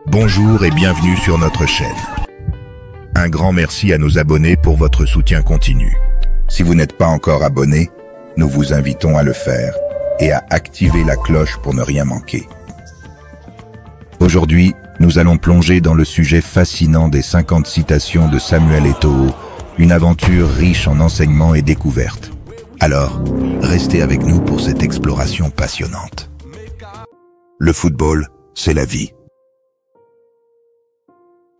Bonjour et bienvenue sur notre chaîne. Un grand merci à nos abonnés pour votre soutien continu. Si vous n'êtes pas encore abonné, nous vous invitons à le faire et à activer la cloche pour ne rien manquer. Aujourd'hui, nous allons plonger dans le sujet fascinant des 50 citations de Samuel Eto'o, une aventure riche en enseignements et découvertes. Alors, restez avec nous pour cette exploration passionnante. Le football, c'est la vie.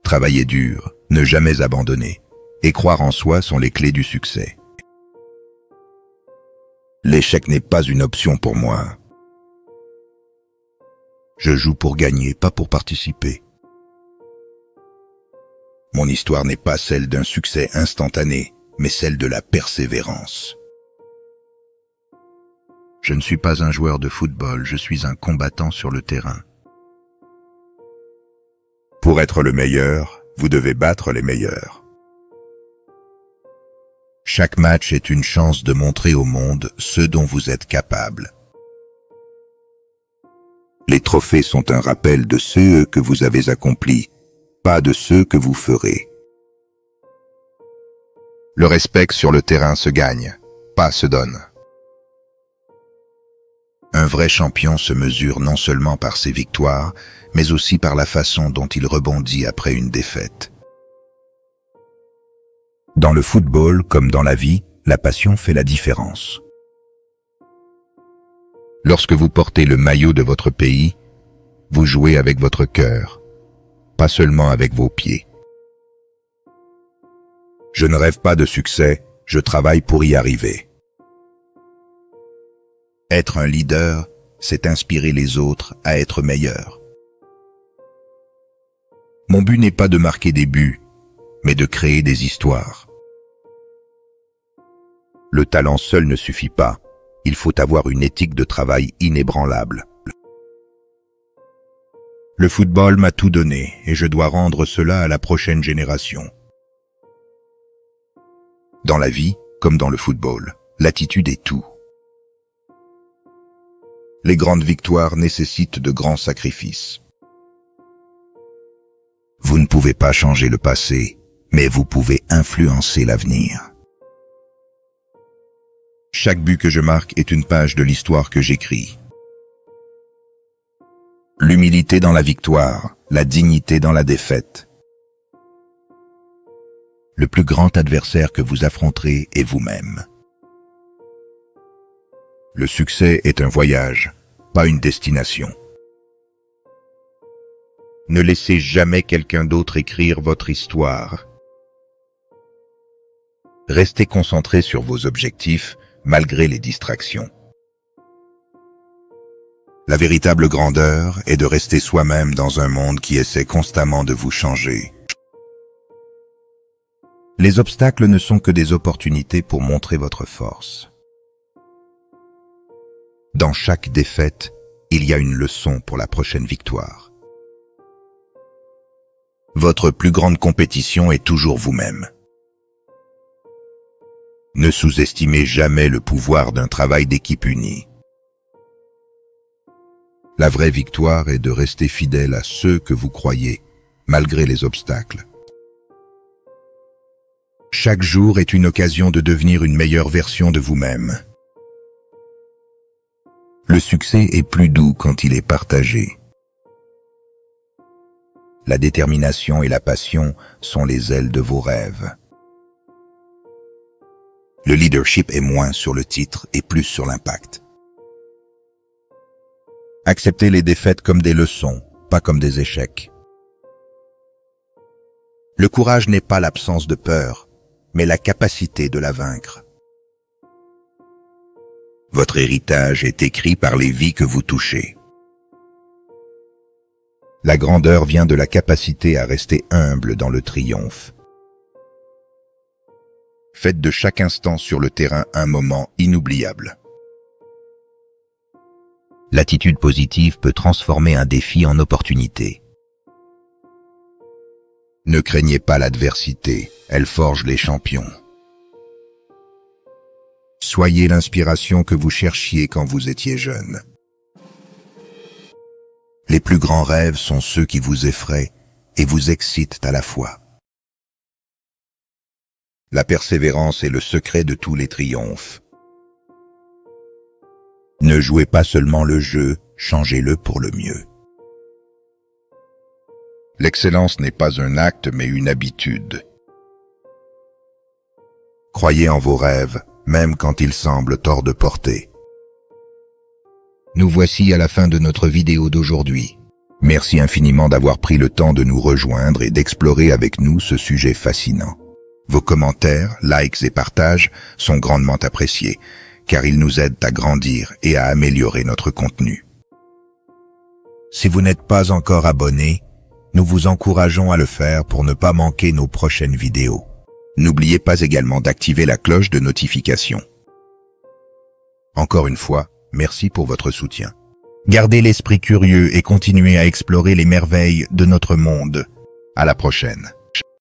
Travailler dur, ne jamais abandonner et croire en soi sont les clés du succès. L'échec n'est pas une option pour moi. Je joue pour gagner, pas pour participer. Mon histoire n'est pas celle d'un succès instantané, mais celle de la persévérance. Je ne suis pas un joueur de football, je suis un combattant sur le terrain. Pour être le meilleur, vous devez battre les meilleurs. Chaque match est une chance de montrer au monde ce dont vous êtes capable. Les trophées sont un rappel de ceux que vous avez accomplis, pas de ceux que vous ferez. Le respect sur le terrain se gagne, pas se donne. Un vrai champion se mesure non seulement par ses victoires, mais aussi par la façon dont il rebondit après une défaite. Dans le football, comme dans la vie, la passion fait la différence. Lorsque vous portez le maillot de votre pays, vous jouez avec votre cœur, pas seulement avec vos pieds. Je ne rêve pas de succès, je travaille pour y arriver. Être un leader, c'est inspirer les autres à être meilleurs. Mon but n'est pas de marquer des buts, mais de créer des histoires. Le talent seul ne suffit pas, il faut avoir une éthique de travail inébranlable. Le football m'a tout donné et je dois rendre cela à la prochaine génération. Dans la vie, comme dans le football, l'attitude est tout. Les grandes victoires nécessitent de grands sacrifices. Vous ne pouvez pas changer le passé, mais vous pouvez influencer l'avenir. Chaque but que je marque est une page de l'histoire que j'écris. L'humilité dans la victoire, la dignité dans la défaite. Le plus grand adversaire que vous affronterez est vous-même. Le succès est un voyage, pas une destination. Ne laissez jamais quelqu'un d'autre écrire votre histoire. Restez concentré sur vos objectifs, malgré les distractions. La véritable grandeur est de rester soi-même dans un monde qui essaie constamment de vous changer. Les obstacles ne sont que des opportunités pour montrer votre force. Dans chaque défaite, il y a une leçon pour la prochaine victoire. Votre plus grande compétition est toujours vous-même. Ne sous-estimez jamais le pouvoir d'un travail d'équipe unie. La vraie victoire est de rester fidèle à ceux que vous croyez, malgré les obstacles. Chaque jour est une occasion de devenir une meilleure version de vous-même. Le succès est plus doux quand il est partagé. La détermination et la passion sont les ailes de vos rêves. Le leadership est moins sur le titre et plus sur l'impact. Acceptez les défaites comme des leçons, pas comme des échecs. Le courage n'est pas l'absence de peur, mais la capacité de la vaincre. Votre héritage est écrit par les vies que vous touchez. La grandeur vient de la capacité à rester humble dans le triomphe. Faites de chaque instant sur le terrain un moment inoubliable. L'attitude positive peut transformer un défi en opportunité. Ne craignez pas l'adversité, elle forge les champions. Soyez l'inspiration que vous cherchiez quand vous étiez jeune. Les plus grands rêves sont ceux qui vous effraient et vous excitent à la fois. La persévérance est le secret de tous les triomphes. Ne jouez pas seulement le jeu, changez-le pour le mieux. L'excellence n'est pas un acte mais une habitude. Croyez en vos rêves, même quand ils semblent hors de portée. Nous voici à la fin de notre vidéo d'aujourd'hui. Merci infiniment d'avoir pris le temps de nous rejoindre et d'explorer avec nous ce sujet fascinant. Vos commentaires, likes et partages sont grandement appréciés, car ils nous aident à grandir et à améliorer notre contenu. Si vous n'êtes pas encore abonné, nous vous encourageons à le faire pour ne pas manquer nos prochaines vidéos. N'oubliez pas également d'activer la cloche de notification. Encore une fois, merci pour votre soutien. Gardez l'esprit curieux et continuez à explorer les merveilles de notre monde. À la prochaine.